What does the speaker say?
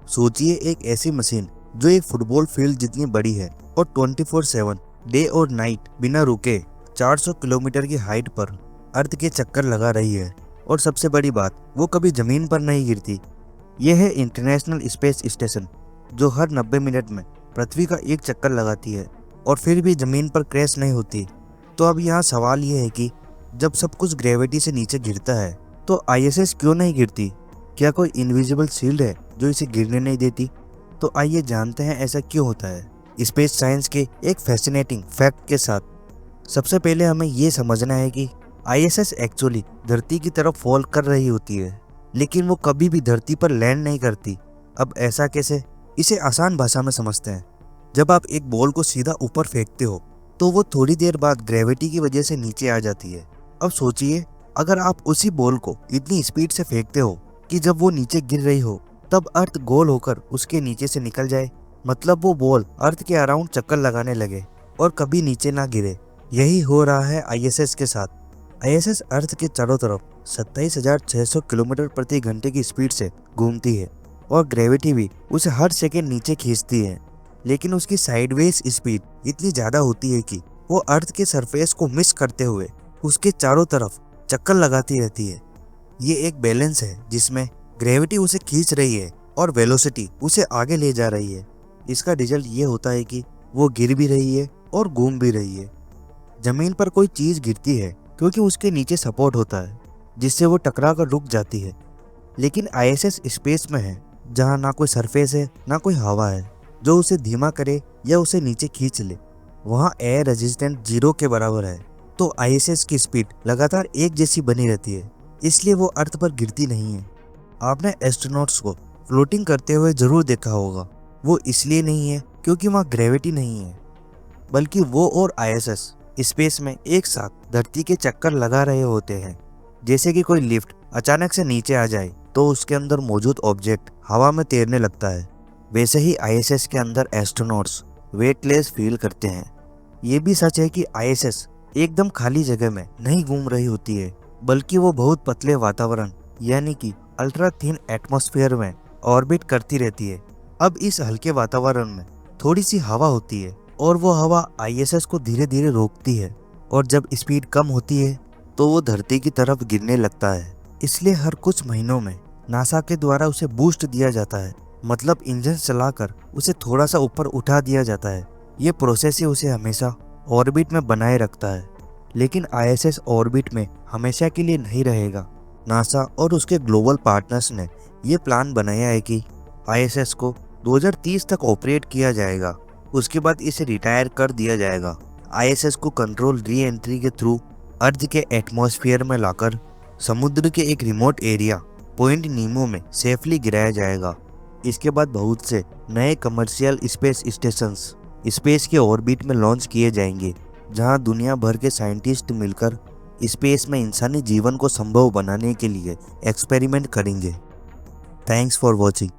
सोचिए एक ऐसी मशीन जो एक फुटबॉल फील्ड जितनी बड़ी है और 24/7 डे और नाइट बिना रुके 400 किलोमीटर की हाइट पर अर्थ के चक्कर लगा रही है। और सबसे बड़ी बात, वो कभी जमीन पर नहीं गिरती। यह है इंटरनेशनल स्पेस स्टेशन, जो हर 90 मिनट में पृथ्वी का एक चक्कर लगाती है और फिर भी जमीन पर क्रैश नहीं होती। तो अब यहाँ सवाल ये है कि जब सब कुछ ग्रेविटी से नीचे गिरता है तो आईएसएस क्यों नहीं गिरती? क्या कोई इनविजिबल शील्ड है जो इसे गिरने नहीं देती? तो आइए जानते हैं ऐसा क्यों होता है स्पेस साइंस के एक फैसिनेटिंग फैक्ट के साथ। सबसे पहले हमें ये समझना है कि आईएसएस एक्चुअली धरती की तरफ फॉल कर रही होती है, लेकिन वो कभी भी धरती पर लैंड नहीं करती। अब ऐसा कैसे? इसे आसान भाषा में समझते हैं। जब आप एक बॉल को सीधा ऊपर फेंकते हो तो वो थोड़ी देर बाद ग्रेविटी की वजह से नीचे आ जाती है। अब सोचिए, अगर आप उसी बॉल को इतनी स्पीड से फेंकते हो कि जब वो नीचे गिर रही हो तब अर्थ गोल होकर उसके नीचे से निकल जाए, मतलब वो बॉल अर्थ के अराउंड चक्कर लगाने लगे और कभी नीचे ना गिरे। यही हो रहा है आईएसएस के साथ। आईएसएस अर्थ के चारों तरफ 27,600 किलोमीटर प्रति घंटे की स्पीड से घूमती है और ग्रेविटी भी उसे हर सेकेंड नीचे खींचती है। लेकिन उसकी साइडवेज स्पीड इतनी ज़्यादा होती है कि वो अर्थ के सरफेस को मिस करते हुए उसके चारों तरफ चक्कर लगाती रहती है। ये एक बैलेंस है जिसमें ग्रेविटी उसे खींच रही है और वेलोसिटी उसे आगे ले जा रही है। इसका रिजल्ट ये होता है कि वो गिर भी रही है और घूम भी रही है। जमीन पर कोई चीज़ गिरती है क्योंकि उसके नीचे सपोर्ट होता है जिससे वो टकरा कर रुक जाती है। लेकिन आईएसएस स्पेस में है जहाँ ना कोई सरफेस है ना कोई हवा है जो उसे धीमा करे या उसे नीचे खींच ले। वहाँ एयर रेजिस्टेंट 0 के बराबर है, तो आईएसएस की स्पीड लगातार एक जैसी बनी रहती है, इसलिए वो अर्थ पर गिरती नहीं है। आपने एस्ट्रोनॉट्स को फ्लोटिंग करते हुए जरूर देखा होगा। वो इसलिए नहीं है क्योंकि वहाँ ग्रेविटी नहीं है, बल्कि वो और आईएसएस स्पेस में एक साथ धरती के चक्कर लगा रहे होते हैं। जैसे कि कोई लिफ्ट अचानक से नीचे आ जाए तो उसके अंदर मौजूद ऑब्जेक्ट हवा में तैरने लगता है, वैसे ही आईएसएस के अंदर एस्ट्रोनॉट्स वेटलेस फील करते हैं। ये भी सच है कि आईएसएस एकदम खाली जगह में नहीं घूम रही होती है, बल्कि वो बहुत पतले वातावरण यानी कि अल्ट्रा थिन एटमॉस्फेयर में ऑर्बिट करती रहती है। अब इस हल्के वातावरण में थोड़ी सी हवा होती है और वो हवा आईएसएस को धीरे धीरे रोकती है, और जब स्पीड कम होती है तो वो धरती की तरफ गिरने लगता है। इसलिए हर कुछ महीनों में नासा के द्वारा उसे बूस्ट दिया जाता है, मतलब इंजन चलाकर उसे थोड़ा सा ऊपर उठा दिया जाता है। ये प्रोसेस ही उसे हमेशा ऑर्बिट में बनाए रखता है। लेकिन आईएसएस ऑर्बिट में हमेशा के लिए नहीं रहेगा। नासा और उसके ग्लोबल पार्टनर्स ने ये प्लान बनाया है कि आईएसएस को 2030 तक ऑपरेट किया जाएगा। उसके बाद इसे रिटायर कर दिया जाएगा। आईएसएस को कंट्रोल री एंट्री के थ्रू अर्थ के एटमॉस्फेयर में लाकर समुद्र के एक रिमोट एरिया पॉइंट नीमो में सेफली गिराया जाएगा। इसके बाद बहुत से नए कमर्शियल स्पेस स्टेशंस स्पेस के ऑर्बिट में लॉन्च किए जाएंगे, जहां दुनिया भर के साइंटिस्ट मिलकर स्पेस में इंसानी जीवन को संभव बनाने के लिए एक्सपेरिमेंट करेंगे। Thanks for watching.